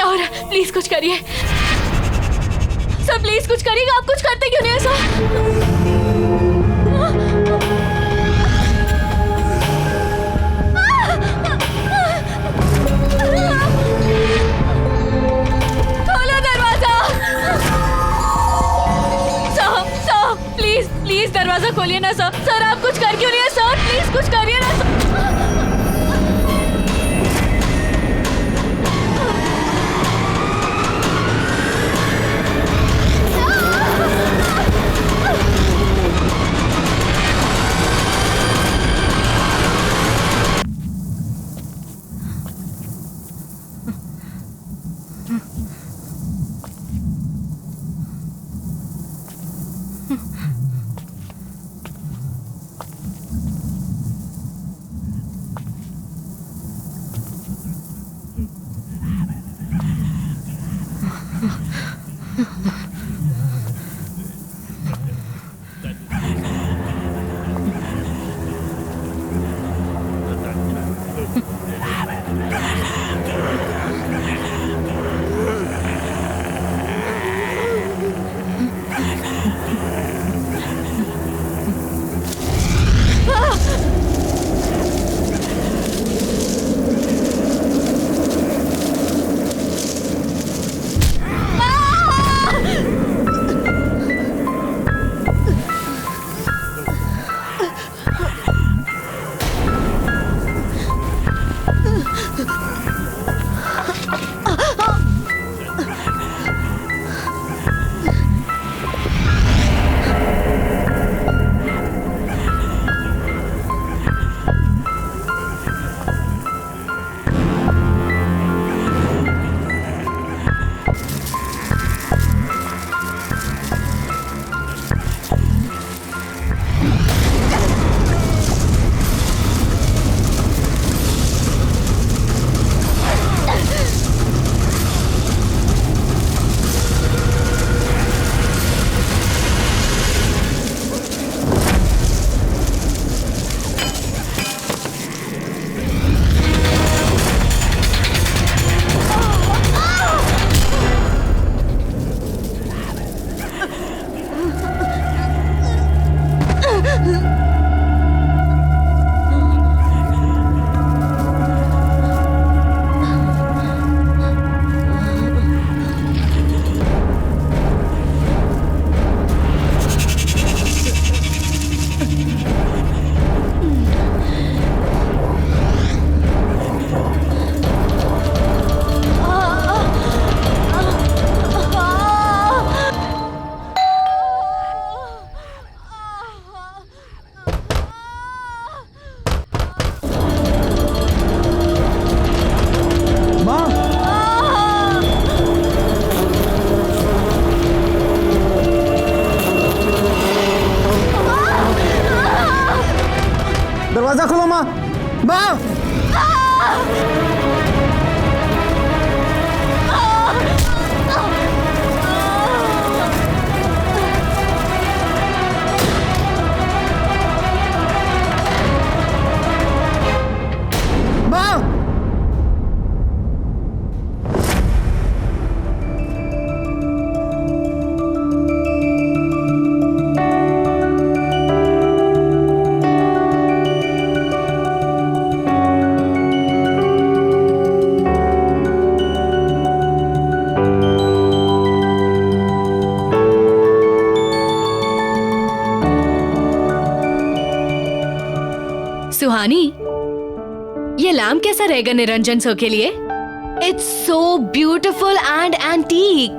क्या हो रहा है? प्लीज कुछ करिए सर, प्लीज कुछ करिएगा। आप कुछ करते क्यों नहीं है सर? खोलो दरवाजा सर, सर प्लीज प्लीज दरवाजा खोलिए ना सर। सर आप कुछ कर क्यों नहीं है सर? प्लीज कुछ करिए ना सर। दरवाजा खोलो माँ। माँ सुहानी, ये लैम्प कैसा रहेगा निरंजन सर के लिए? It's so beautiful and antique.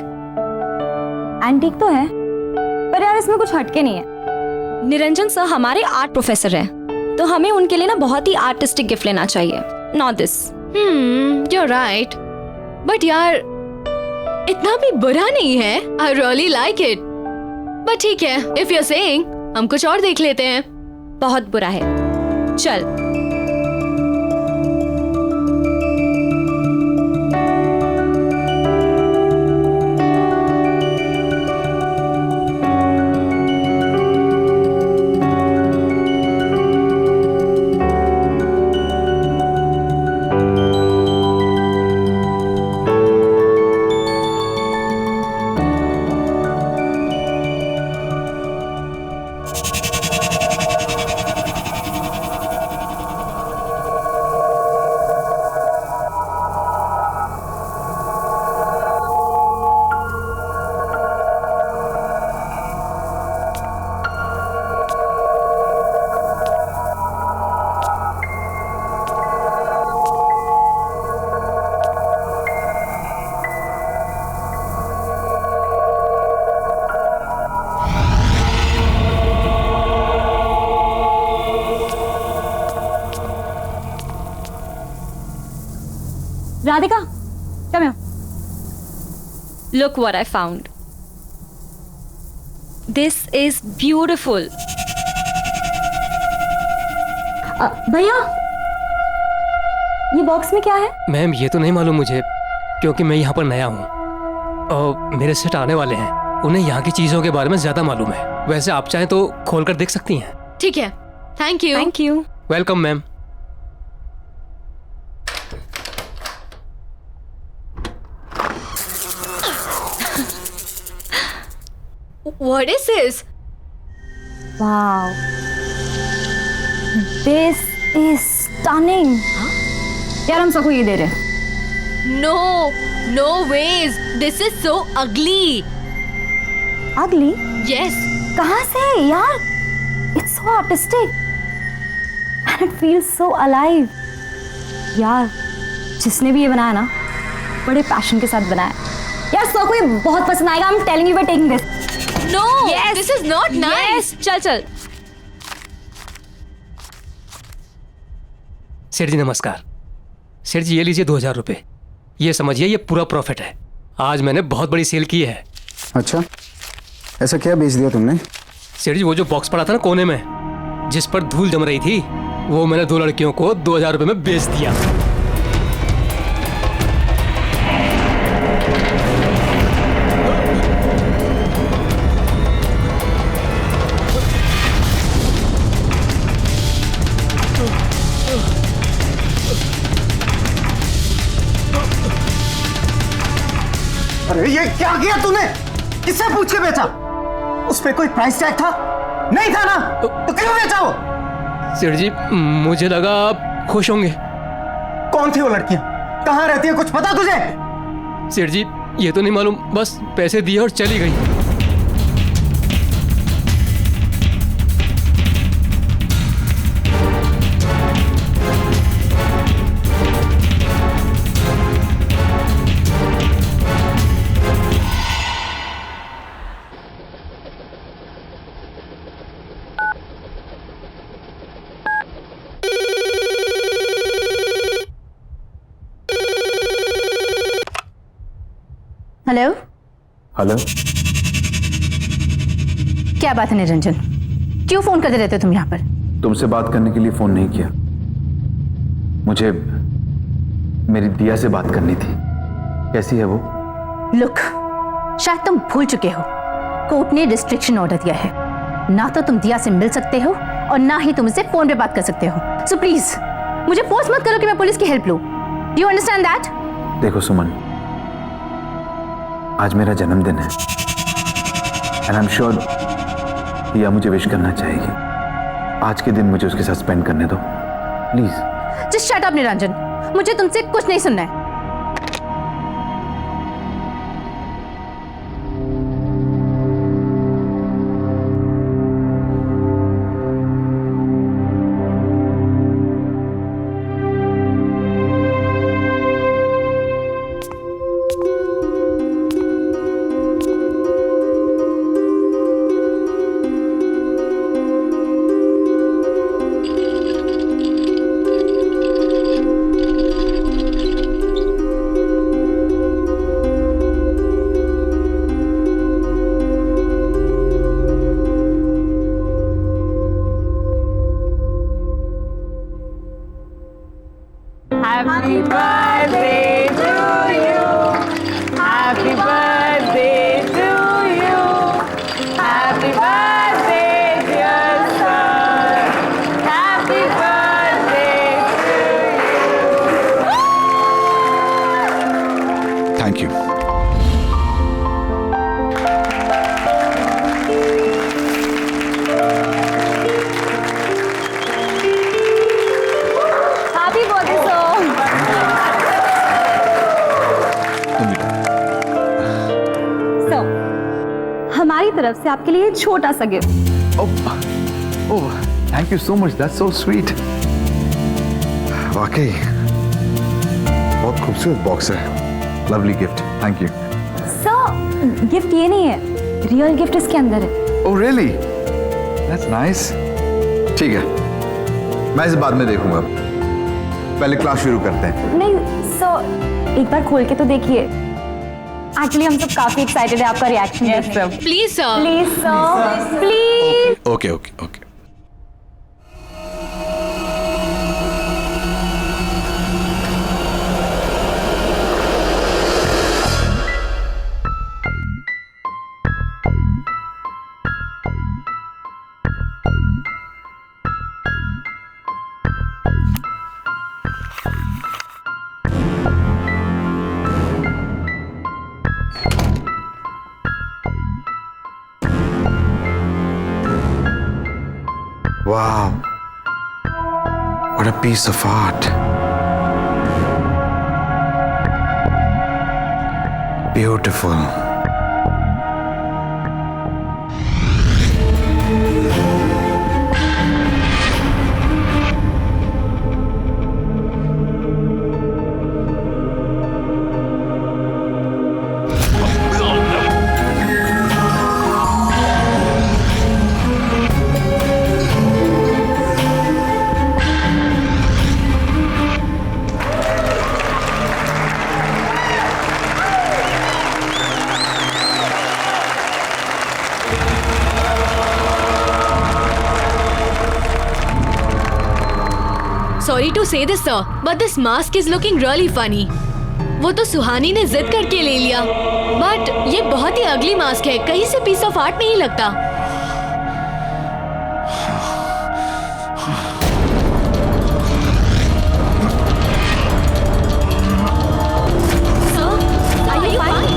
Antique तो है, पर यार इसमें कुछ हटके नहीं है। निरंजन सर हमारे आर्ट प्रोफेसर हैं, तो हमें उनके लिए ना बहुत ही आर्टिस्टिक गिफ्ट लेना चाहिए, not this. you're right. But यार इतना भी बुरा नहीं है। I really like it. But ठीक है, if you're saying, हम कुछ और देख लेते हैं। बहुत बुरा है, चल। Radhika, come here. Look what I found. This is beautiful. भैया, ये बॉक्स में क्या है? मैम ये तो नहीं मालूम मुझे, क्योंकि मैं यहाँ पर नया हूँ और मेरे सेट आने वाले हैं। उन्हें यहाँ की चीजों के बारे में ज्यादा मालूम है। वैसे आप चाहें तो खोल कर देख सकती हैं। ठीक है, thank you. Thank you. Welcome ma'am. What is this? Wow. This is stunning. यार हम सबको ये दे रहे हैं। No, no ways. This is so ugly. Ugly? Yes. कहाँ से यार? It's so artistic. And it feels so alive. यार, जिसने भी ये बनाया ना, बड़े पैशन के साथ बनाया। यार सबको ये बहुत पसंद आएगा। I'm telling you we're taking this. No, this is not nice. चल चल। सेठ जी नमस्कार। सेठ जी ये लीजिए 2000 रुपये। ये समझिए ये पूरा प्रॉफिट है। आज मैंने बहुत बड़ी सेल की है। अच्छा, ऐसा क्या बेच दिया तुमने? सेठ जी वो जो बॉक्स पड़ा था ना कोने में, जिस पर धूल जम रही थी, वो मैंने 2 लड़कियों को 2000 रुपये में बेच दिया। अरे ये क्या किया तूने? किससे पूछ के बेचा? उस पे कोई प्राइस टैग था? नहीं था ना? तो क्यों बेचा वो? सेठ जी मुझे लगा आप खुश होंगे। कौन थी वो लड़कियां? कहाँ रहती है, कुछ पता तुझे? सेठ जी ये तो नहीं मालूम, बस पैसे दिए और चली गई। हेलो। हेलो। क्या बात है निरंजन, क्यों फोन करते रहते हो तुम यहाँ पर? तुमसे बात करने के लिए फोन नहीं किया, मुझे मेरी दिया से बात करनी थी। कैसी है वो? लुक, शायद तुम भूल चुके हो, कोर्ट ने रिस्ट्रिक्शन ऑर्डर दिया है। ना तो तुम दिया से मिल सकते हो और ना ही तुम उससे फोन पे बात कर सकते हो। सो प्लीज मुझे फोर्स मत करो कि मैं पुलिस की हेल्प लूं। You understand that? देखो सुमन, आज मेरा जन्मदिन है एंड आई एम श्योर दिया मुझे विश करना चाहेगी। आज के दिन मुझे उसके साथ स्पेंड करने दो please. Just shut up Niranjan, मुझे तुमसे कुछ नहीं सुनना है। Happy birthday to you. Happy birthday to you. Happy birthday, dear son. Happy birthday to you. Thank you. Happy birthday sir. हमारी तरफ से आपके लिए छोटा सा gift. Oh thank you so much, that's so sweet. वाकई बहुत खूबसूरत बॉक्स है, lovely gift, thank you. Sir gift ये नहीं है, रियल गिफ्ट इसके अंदर है। Oh really, that's nice. ठीक है, मैं इसे बाद में देखूंगा। पहले क्लास शुरू करते हैं। नहीं सर, एक बार खोल के तो देखिए। एक्चुअली हम सब काफी एक्साइटेड है आपका reaction yes sir. Please sir. Please sir, please. Okay okay okay. Wow, what a piece of art. Beautiful. Sorry to say this sir, but this mask is looking really funny. वो तो सुहानी ने जिद करके ले लिया, but ये बहुत ही अगली मास्क है, कहीं से पीस ऑफ आर्ट नहीं लगता। Sir, are you fine?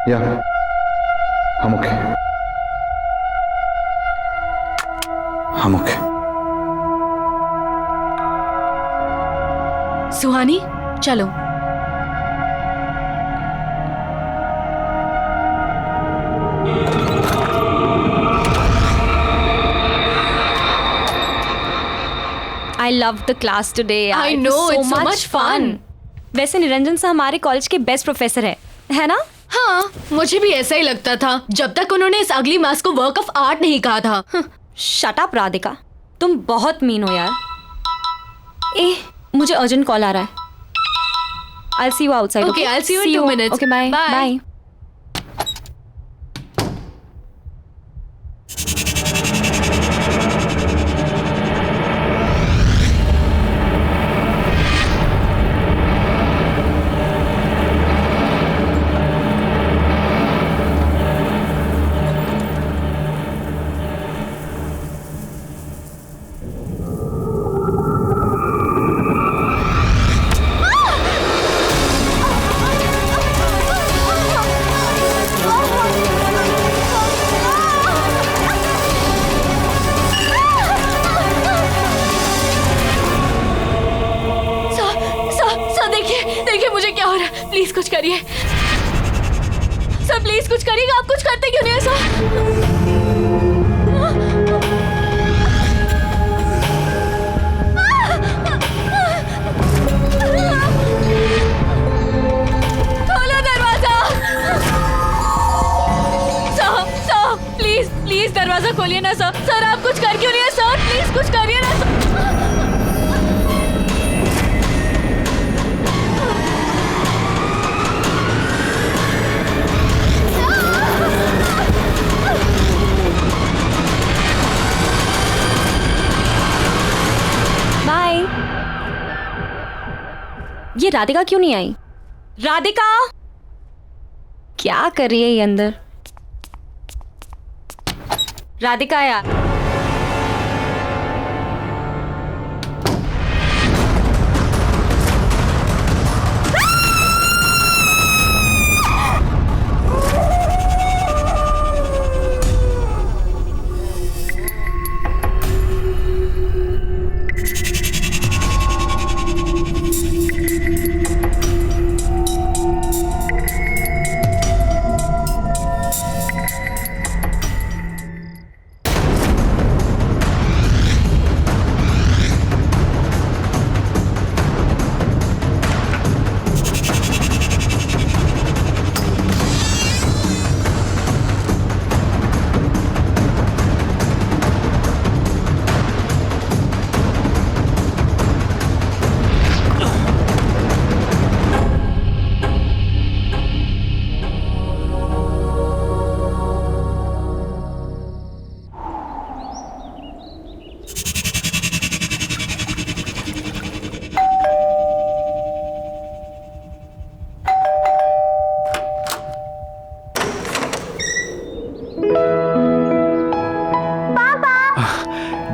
Yeah, I'm okay. I'm okay. सुहानी, चलो। I loved the class today. I It was know, it's so much fun. वैसे निरंजन सर हमारे कॉलेज के बेस्ट प्रोफेसर है ना? हाँ, मुझे भी ऐसा ही लगता था, जब तक उन्होंने इस अगली मास्क को वर्क ऑफ आर्ट नहीं कहा था। शट अप राधिका, तुम बहुत मीन हो यार। मुझे अर्जेंट कॉल आ रहा है। I'll see you outside. Okay, I'll see you in 2 minutes. Okay, bye. Bye. Bye. देखिए मुझे क्या हो रहा है, प्लीज कुछ करिए सर, प्लीज कुछ करिए। आप कुछ करते क्यों नहीं है सर? खोलो दरवाजा सर, प्लीज प्लीज दरवाजा खोलिए ना सर। सर आप कुछ कर क्यों नहीं है सर, प्लीज कुछ करिए ना सर। ये राधिका क्यों नहीं आई? राधिका क्या कर रही है ये अंदर? राधिका यार,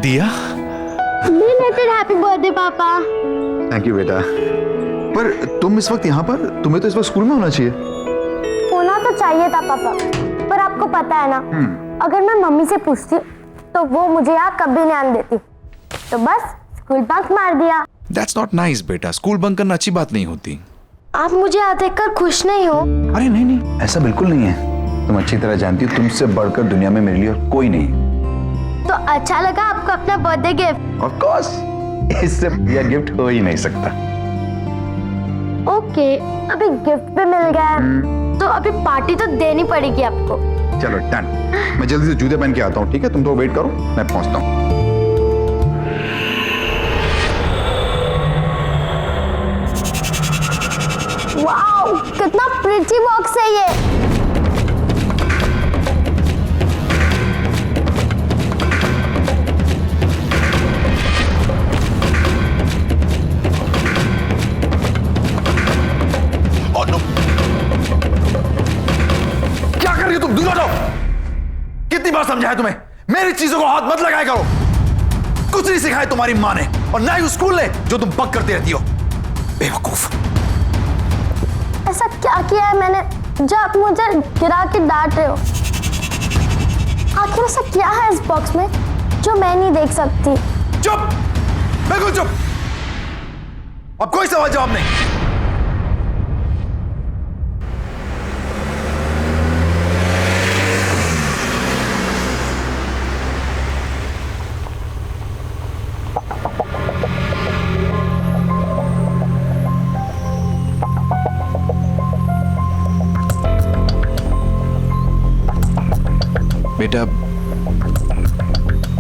दिया, बिलेटेड हैप्पी बर्थडे पापा। थैंक यू बेटा। पर तुम इस वक्त यहाँ पर, तुम्हें तो इस वक्त स्कूल में होना चाहिए। होना तो चाहिए था पापा, पर आपको पता है ना, अगर मैं मम्मी से पूछती तो वो मुझे यहाँ कभी नहीं आने देती, तो बस स्कूल बंक मार दिया। That's not nice बेटा, स्कूल बंक करना अच्छी बात नहीं होती। आप मुझे यहाँ देखकर खुश नहीं हो? अरे नहीं नहीं, ऐसा बिल्कुल नहीं है। तुम अच्छी तरह जानती हो, तुमसे बढ़कर दुनिया में मेरे लिए और कोई नहीं। तो अच्छा लगा आपको अपना बर्थडे गिफ्ट? Of course, इससे यह गिफ्ट हो ही नहीं सकता। ओके, अभी गिफ्ट भी मिल गया है, तो अभी पार्टी तो देनी पड़ेगी आपको। चलो डन, मैं जल्दी से जूते पहन के आता हूँ, ठीक है? तुम तो वेट करो, मैं पहुंचता हूँ। वाओ, कितना प्रिटी बॉक्स है ये। क्या कर रही हो तुम? दूर हटो। कितनी बार समझाया तुम्हें, मेरी चीजों को हाथ मत लगाया करो। कुछ नहीं सिखाया तुम्हारी माँ ने, और ना ही उस स्कूल ने जो तुम बक करती रहती हो। बेवकूफ। ऐसा क्या किया है मैंने जो आप मुझे गिरा के डांट रहे हो? आखिर ऐसा क्या है इस बॉक्स में जो मैं नहीं देख सकती? चुप, बिल्कुल चुप। अब कोई सवाल जवाब नहीं।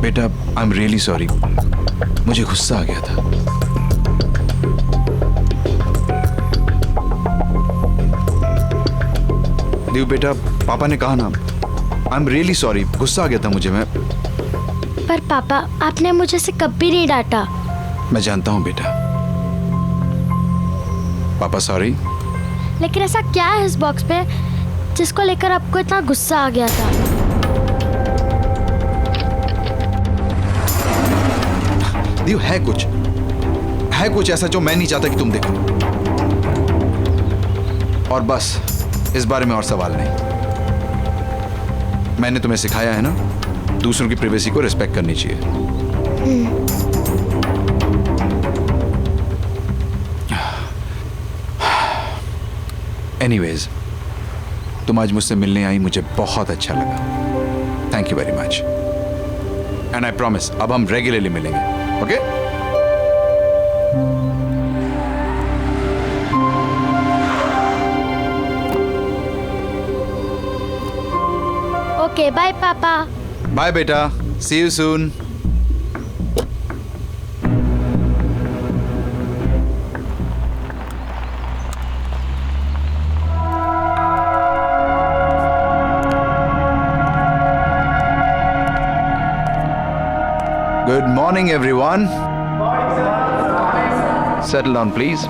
बेटा, आई एम रियली सॉरी, मुझे गुस्सा आ गया था। देव बेटा, पापा ने कहा ना, आई एम रियली सॉरी, गुस्सा आ गया था मुझे। मैं पर पापा, आपने मुझे से कभी नहीं डांटा। मैं जानता हूं बेटा। पापा सॉरी। लेकिन ऐसा क्या है इस बॉक्स पे जिसको लेकर आपको इतना गुस्सा आ गया था? देव, है कुछ ऐसा जो मैं नहीं चाहता कि तुम देखो। और बस इस बारे में और सवाल नहीं। मैंने तुम्हें सिखाया है ना, दूसरों की प्राइवेसी को रिस्पेक्ट करनी चाहिए। एनीवेज, तुम आज मुझसे मिलने आई, मुझे बहुत अच्छा लगा। Thank you very much. And I promise, अब हम रेगुलरली मिलेंगे। Okay? Okay, bye papa. Bye बेटा, see you soon. Good morning, everyone. Settle down, please.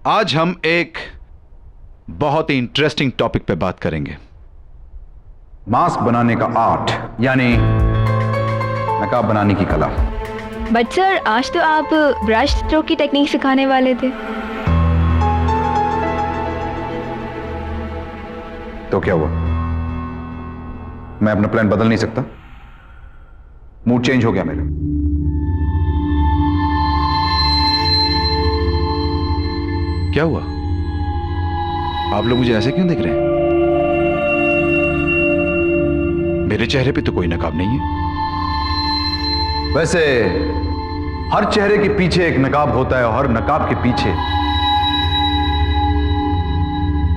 आज हम एक बहुत ही इंटरेस्टिंग टॉपिक पे बात करेंगे। मास्क बनाने का आर्ट, यानी नकाब बनाने की कला। बट सर, आज तो आप ब्रश स्ट्रोक की टेक्निक सिखाने वाले थे। तो क्या हुआ? मैं अपना प्लान बदल नहीं सकता? मूड चेंज हो गया मेरा। क्या हुआ? आप लोग मुझे ऐसे क्यों देख रहे हैं? मेरे चेहरे पे तो कोई नकाब नहीं है। वैसे हर चेहरे के पीछे एक नकाब होता है, और हर नकाब के पीछे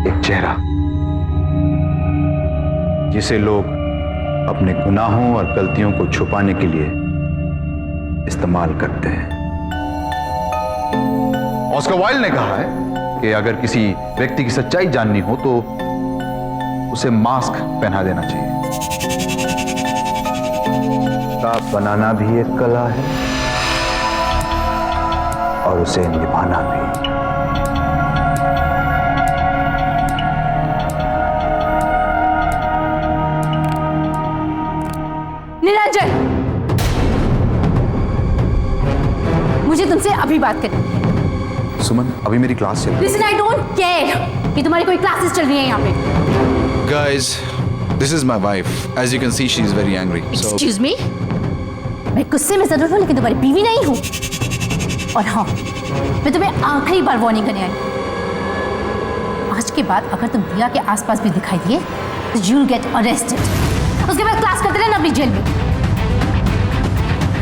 एक चेहरा, जिसे लोग अपने गुनाहों और गलतियों को छुपाने के लिए इस्तेमाल करते हैं। ऑस्कर वाइल्ड ने कहा है कि अगर किसी व्यक्ति की सच्चाई जाननी हो तो उसे मास्क पहना देना चाहिए। नकाब बनाना भी एक कला है और उसे निभाना भी। उनसे अभी बात करनी है। सुमन, अभी मेरी क्लास चल रही है। लिसन, आई डोंट केयर कि तुम्हारी कोई क्लासेस चल रही है यहाँ पे। Guys, this is my wife. As you can see, she is very angry. So, excuse me, मैं गुस्से में जरूर हूँ लेकिन तुम्हारी बीवी नहीं हूँ। और हाँ, मैं तुम्हें आखिरी बार वार्निंग करने आई। आज के बाद अगर तुम दिया के आसपास भी दिखाई दिए तो you'll get arrested. उसके बाद क्लास करते रहना अपनी जेल में।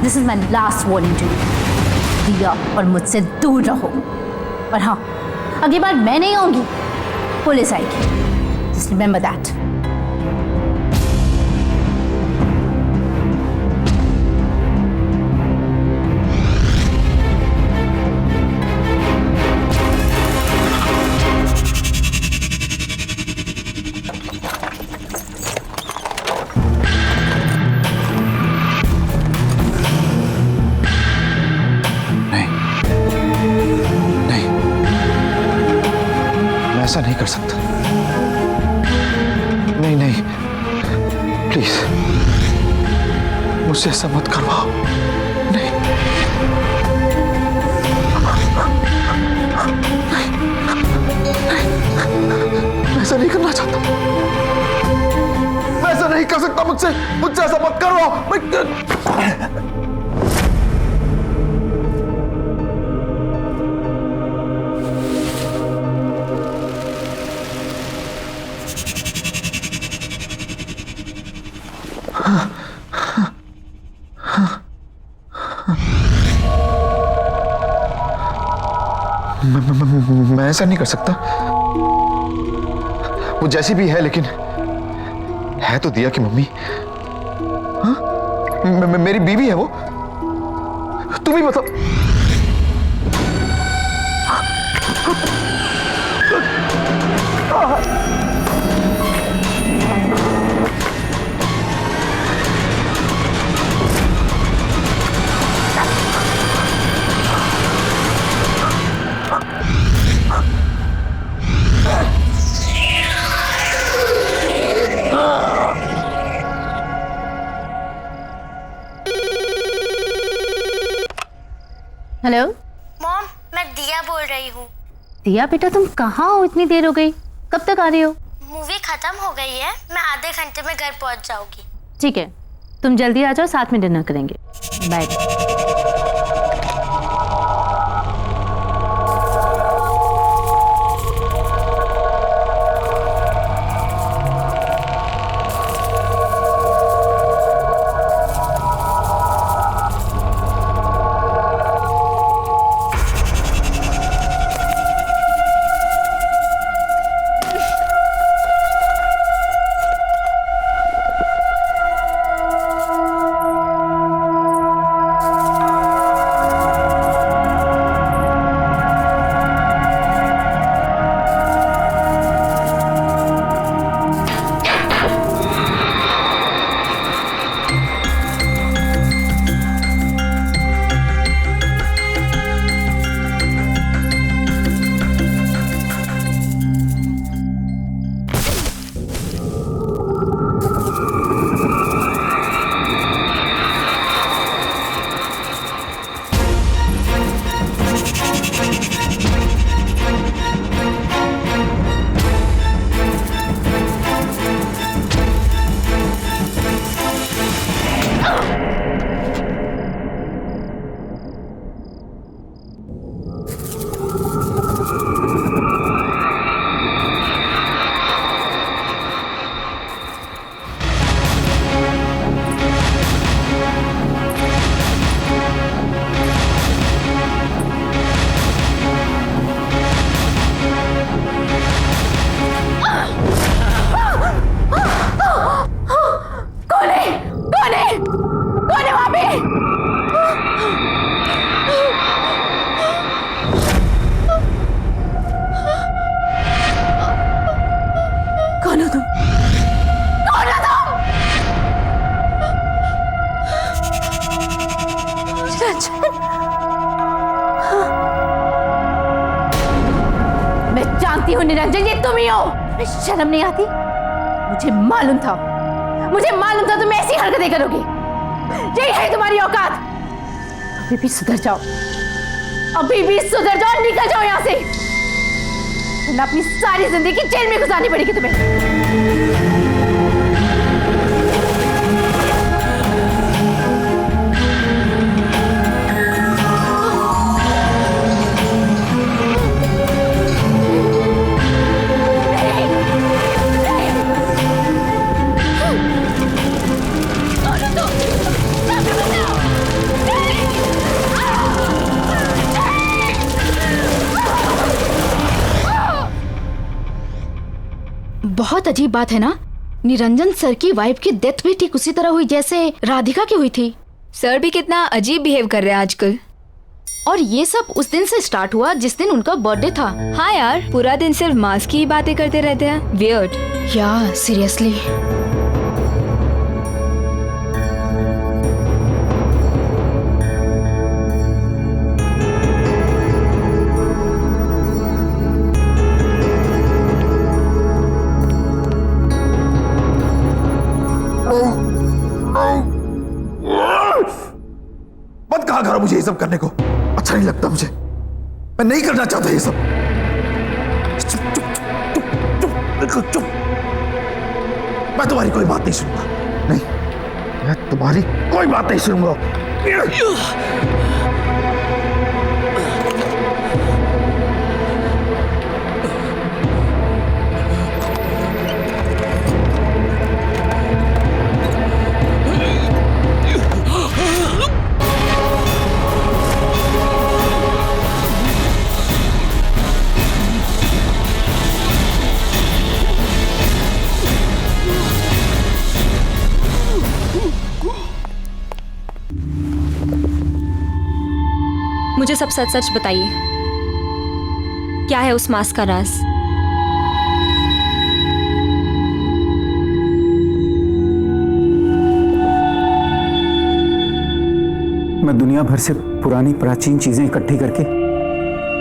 This is my last warning to you. दिया और मुझसे दूर रहो। और हाँ, अगली बार मैं नहीं आऊंगी, पुलिस आएगी। Just remember that. ऐसा नहीं कर सकता। नहीं नहीं, प्लीज मुझसे ऐसा मत करवाओ। नहीं मैं ऐसा नहीं करना चाहता। मैं ऐसा नहीं कर सकता। मुझसे ऐसा मत करवाओ। मैं ऐसा नहीं कर सकता। वो जैसी भी है लेकिन है तो दिया की मम्मी। हाँ? मेरी बीवी है वो। तुम ही बताओ। हेलो मॉम, मैं दिया बोल रही हूँ। दिया बेटा, तुम कहाँ हो? इतनी देर हो गई, कब तक आ रही हो? मूवी खत्म हो गई है, मैं आधे घंटे में घर पहुँच जाऊंगी। ठीक है, तुम जल्दी आ जाओ, साथ में डिनर करेंगे। बाय। जानती हूँ निरंजन, ये तुम ही हो। शर्म नहीं आती? मुझे मालूम था तुम ऐसी हरकतें करोगी। यही है तुम्हारी औकात। अभी भी सुधर जाओ। अभी भी सुधर जाओ, निकल जाओ यहाँ से, वरना अपनी सारी जिंदगी जेल में गुजारनी पड़ेगी तुम्हें। बहुत अजीब बात है ना, निरंजन सर की वाइफ की डेथ भी ठीक उसी तरह हुई जैसे राधिका की हुई थी। सर भी कितना अजीब बिहेव कर रहे हैं आजकल। और ये सब उस दिन से स्टार्ट हुआ जिस दिन उनका बर्थडे था। हाँ यार, पूरा दिन सिर्फ मास्क की ही बातें करते रहते हैं। वियर्ड। या सीरियसली। मत कहा करो मुझे ये सब करने को, अच्छा नहीं लगता मुझे, मैं नहीं करना चाहता ये सब। चुप चुप चुप चुप चुप बिल्कुल चुप। मैं तुम्हारी कोई बात नहीं सुनूंगा, नहीं, मैं तुम्हारी कोई बात नहीं सुनूंगा। मुझे सब सच सच बताइए, क्या है उस मास्क का राज? मैं दुनिया भर से पुरानी प्राचीन चीजें इकट्ठी करके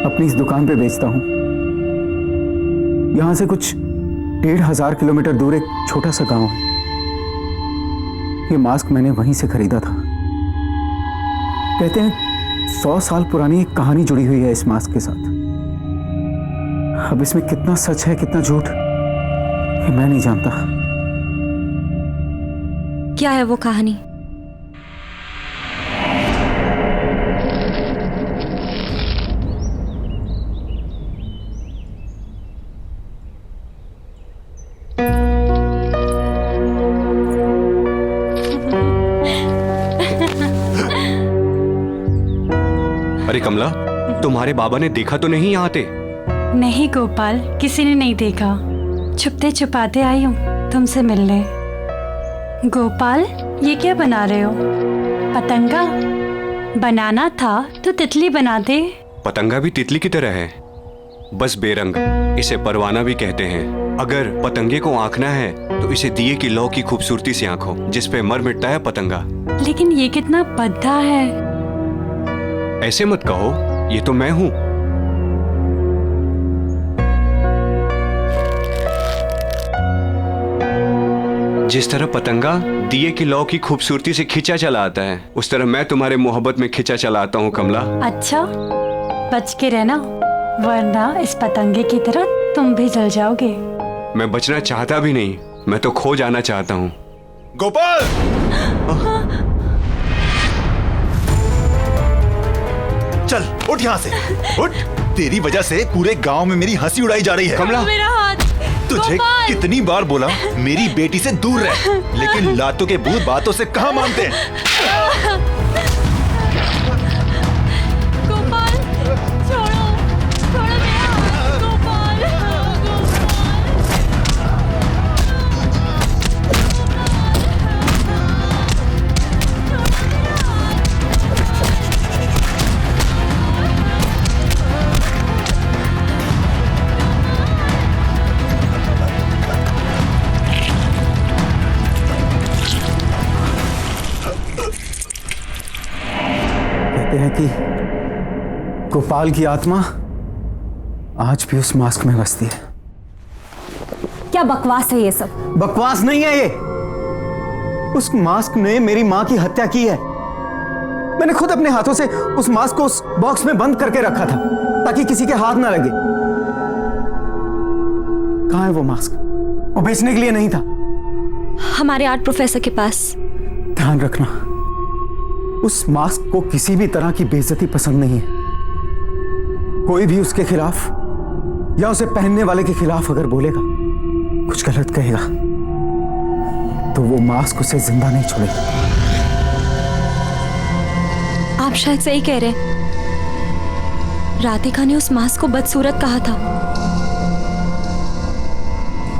अपनी इस दुकान पे बेचता हूं। यहां से कुछ 1500 किलोमीटर दूर एक छोटा सा गांव है। ये मास्क मैंने वहीं से खरीदा था। कहते हैं 100 साल पुरानी एक कहानी जुड़ी हुई है इस मास्क के साथ। अब इसमें कितना सच है कितना झूठ ये मैं नहीं जानता। क्या है वो कहानी? अरे कमला, तुम्हारे बाबा ने देखा तो नहीं यहाँ आते? नहीं गोपाल, किसी ने नहीं देखा। छुपते छुपाते आई हूँ तुमसे मिलने। गोपाल, ये क्या बना रहे हो? पतंगा? बनाना था तो तितली बना दे। पतंगा भी तितली की तरह है, बस बेरंग। इसे परवाना भी कहते हैं। अगर पतंगे को आंकना है तो इसे दिए की लौ की खूबसूरती से आंखो, जिस पे मर मिटता है पतंगा। लेकिन ये कितना भद्दा है। ऐसे मत कहो, ये तो मैं हूं। जिस तरह पतंगा दिए की लौ की खूबसूरती से खिंचा चला आता है, उस तरह मैं तुम्हारे मोहब्बत में खिंचा चला आता हूं कमला। अच्छा, बच के रहना, वरना इस पतंगे की तरह तुम भी जल जाओगे। मैं बचना चाहता भी नहीं, मैं तो खो जाना चाहता हूं। गोपाल! चल उठ यहाँ से, उठ। तेरी वजह से पूरे गांव में मेरी हंसी उड़ाई जा रही है। कमला, मेरा हाथ। तुझे कितनी बार बोला मेरी बेटी से दूर रह, लेकिन लातों के भूत बातों से कहाँ मानते हैं। गोपाल, छोड़ो, छोड़ो मेरा हाथ, गोपाल, कहते हैं कि गोपाल की आत्मा आज भी उस मास्क में बसती है। क्या बकवास है ये सब? बकवास नहीं है ये। उस मास्क ने मेरी मां की हत्या की है। मैंने खुद अपने हाथों से उस मास्क को उस बॉक्स में बंद करके रखा था ताकि किसी के हाथ ना लगे। कहाँ है वो मास्क? वो बेचने के लिए नहीं था। हमारे आर्ट प्रोफेसर के पास। ध्यान रखना, उस मास्क को किसी भी तरह की बेइज्जती पसंद नहीं है। कोई भी उसके खिलाफ या उसे पहनने वाले के खिलाफ अगर बोलेगा, कुछ गलत कहेगा, तो वो मास्क उसे जिंदा नहीं छोड़ेगा। आप शायद सही कह रहे हैं। राधिका ने उस मास्क को बदसूरत कहा था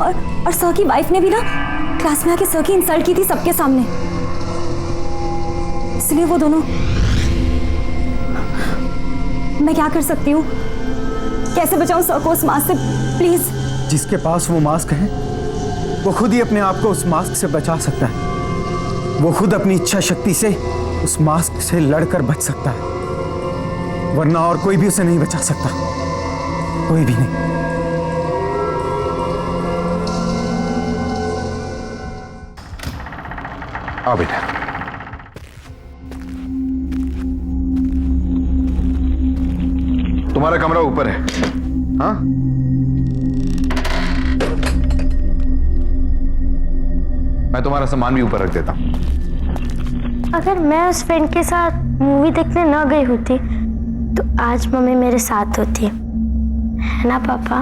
और सर की वाइफ ने भी ना क्लास में आके सर की इंसल्ट की थी सबके सामने। इसलिए वो दोनों। मैं क्या कर सकती हूँ? कैसे बचाऊं सर को उस मास्क से? प्लीज। जिसके पास वो मास्क है वो खुद ही अपने आप को उस मास्क से बचा सकता है। वो खुद अपनी इच्छा शक्ति से उस मास्क से लड़कर बच सकता है, वरना और कोई भी उसे नहीं बचा सकता। कोई भी नहीं। आओ बेटा। तुम्हारा कमरा ऊपर है। हाँ, मैं तुम्हारा सामान भी ऊपर रख देता हूं। अगर मैं उस फ्रेंड के साथ मूवी देखने न गई होती तो आज मम्मी मेरे साथ होती, है ना पापा?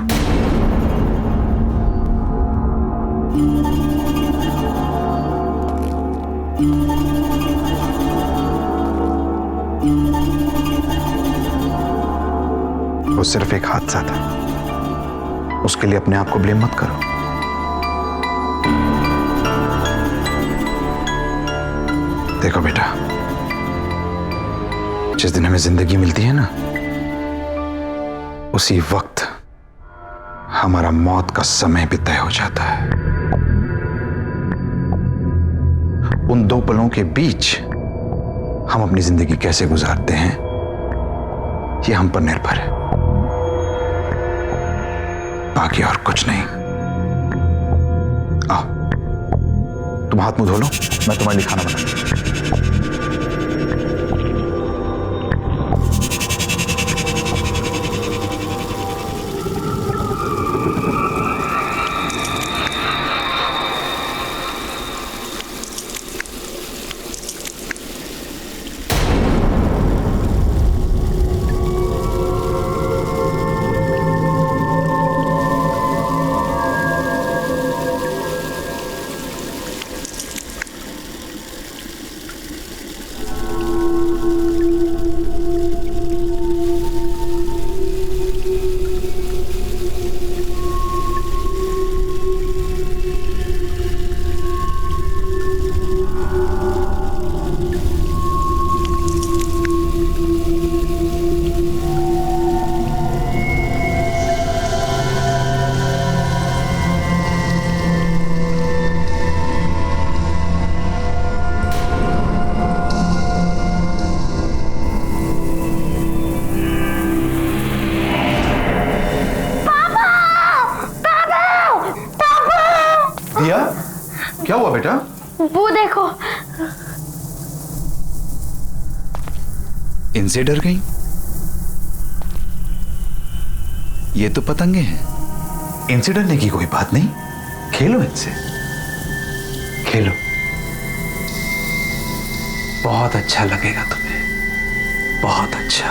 वो सिर्फ एक हादसा था, उसके लिए अपने आप को ब्लेम मत करो। देखो बेटा, जिस दिन हमें जिंदगी मिलती है ना, उसी वक्त हमारा मौत का समय भी तय हो जाता है। उन दो पलों के बीच हम अपनी जिंदगी कैसे गुजारते हैं, ये हम पर निर्भर है, बाकी और कुछ नहीं। आओ, तुम हाथ मुंह धो लो, मैं तुम्हारे लिए खाना बनाऊं। दिया, क्या हुआ बेटा? वो देखो। इनसे डर गई? ये तो पतंगे हैं, इनसे डरने की कोई बात नहीं। खेलो इनसे, खेलो, बहुत अच्छा लगेगा तुम्हें, बहुत अच्छा।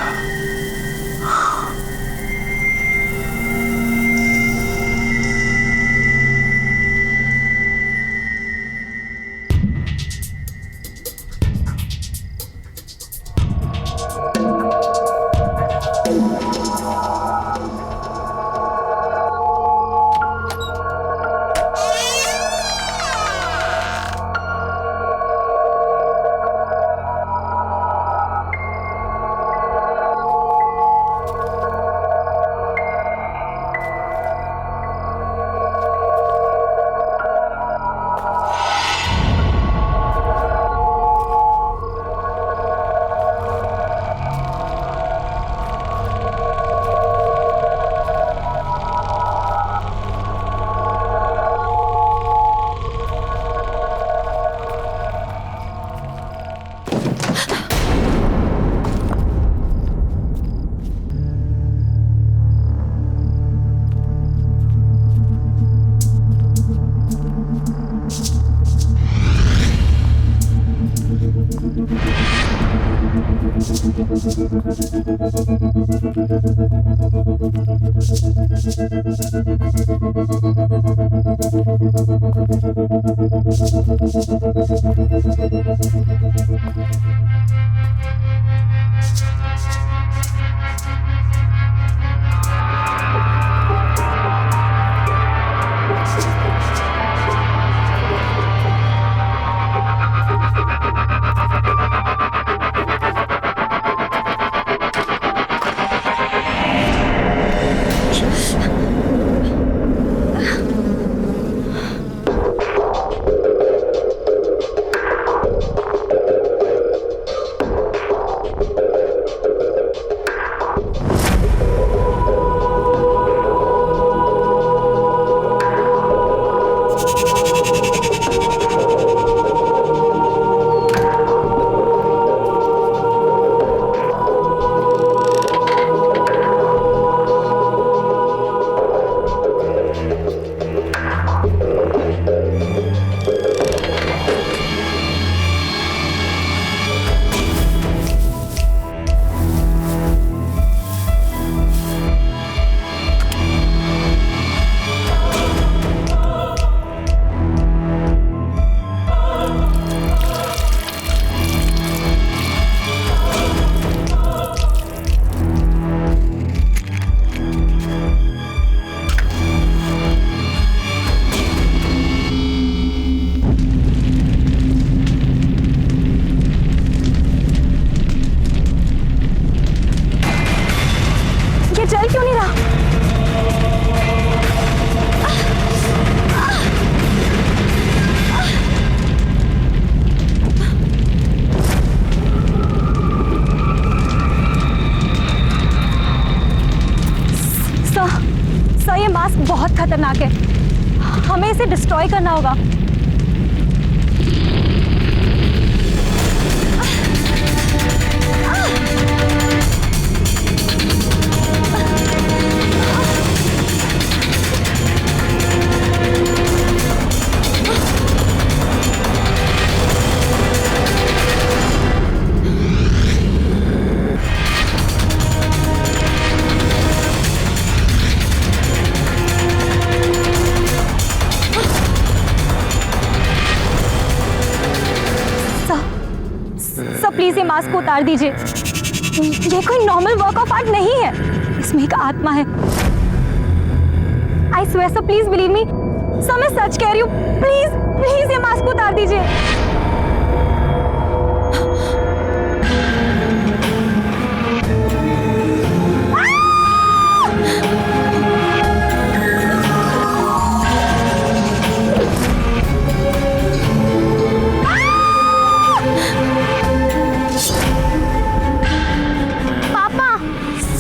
बहुत खतरनाक है, हमें इसे डिस्ट्रॉय करना होगा। प्लीज ये मास्क को उतार दीजिए। ये कोई नॉर्मल वर्क ऑफ आर्ट नहीं है, इसमें एक आत्मा है। I swear sir, please believe me sir, मैं सच कह रही हूँ। प्लीज प्लीज ये मास्क को उतार दीजिए।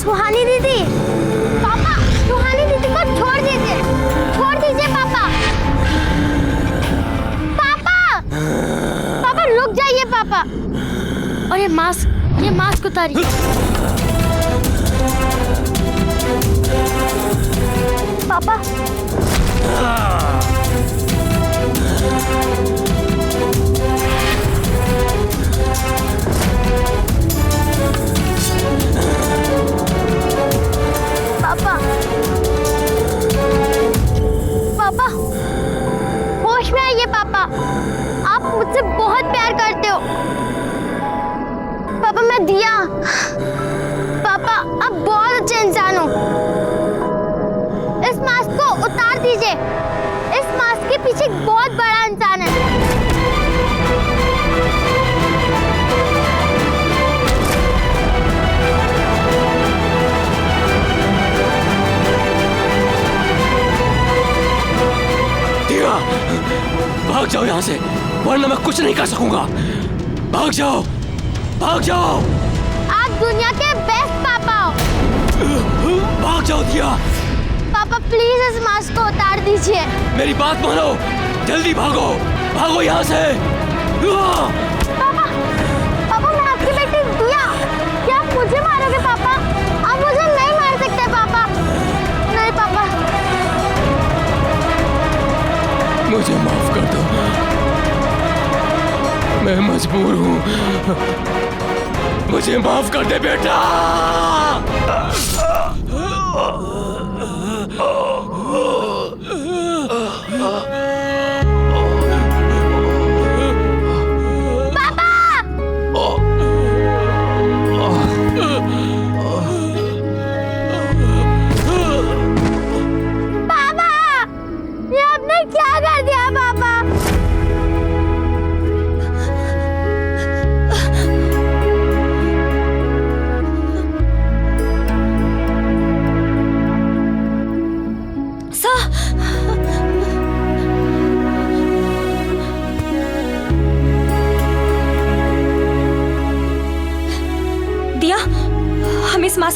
सुहानी दीदी, पापा सुहानी दीदी को छोड़ दीजिए पापा। पापा रुक जाइए पापा। और ये मास्क उतारिए। पापा पापा होश में आइए पापा, आप मुझसे बहुत प्यार करते हो। पापा मैं दिया, पापा आप बहुत अच्छे इंसान हो। इस मास्क को उतार दीजिए, इस मास्क के पीछे एक बहुत बड़ा इंसान है। भाग जाओ यहाँ से, वरना मैं कुछ नहीं कर सकूंगा। भाग जाओ, भाग जाओ। आप दुनिया के बेस्ट पापा हो। भाग जाओ दिया। पापा प्लीज इस मास्क को उतार दीजिए। मेरी बात मानो, जल्दी भागो, भागो यहाँ से। पापा मैं आपकी बेटी दिया, क्या आप मुझे मारोगे पापा? आप मुझे नहीं मार सकते पापा। नहीं पापा, मुझे माफ कर दो, मैं मजबूर हूँ। मुझे माफ कर दे बेटा।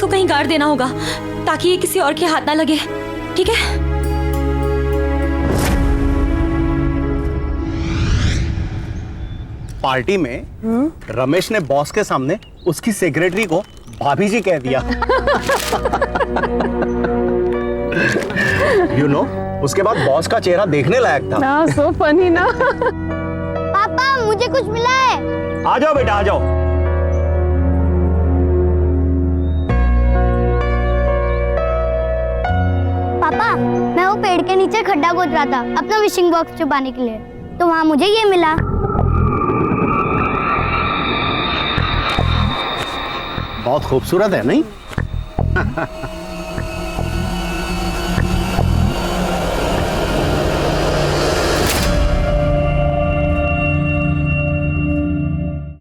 इसको कहीं गाड़ देना होगा ताकि ये किसी और के हाथ ना लगे, ठीक है? पार्टी में रमेश ने बॉस के सामने उसकी सेक्रेटरी को भाभी जी कह दिया। You know, उसके बाद बॉस का चेहरा देखने लायक था। ना सो फनी ना। पापा मुझे कुछ मिला है। आ जाओ बेटा आ जाओ। पापा मैं वो पेड़ के नीचे खड्डा खोद रहा था अपना विशिंग बॉक्स छुपाने के लिए, तो वहाँ मुझे ये मिला। बहुत खूबसूरत है नहीं?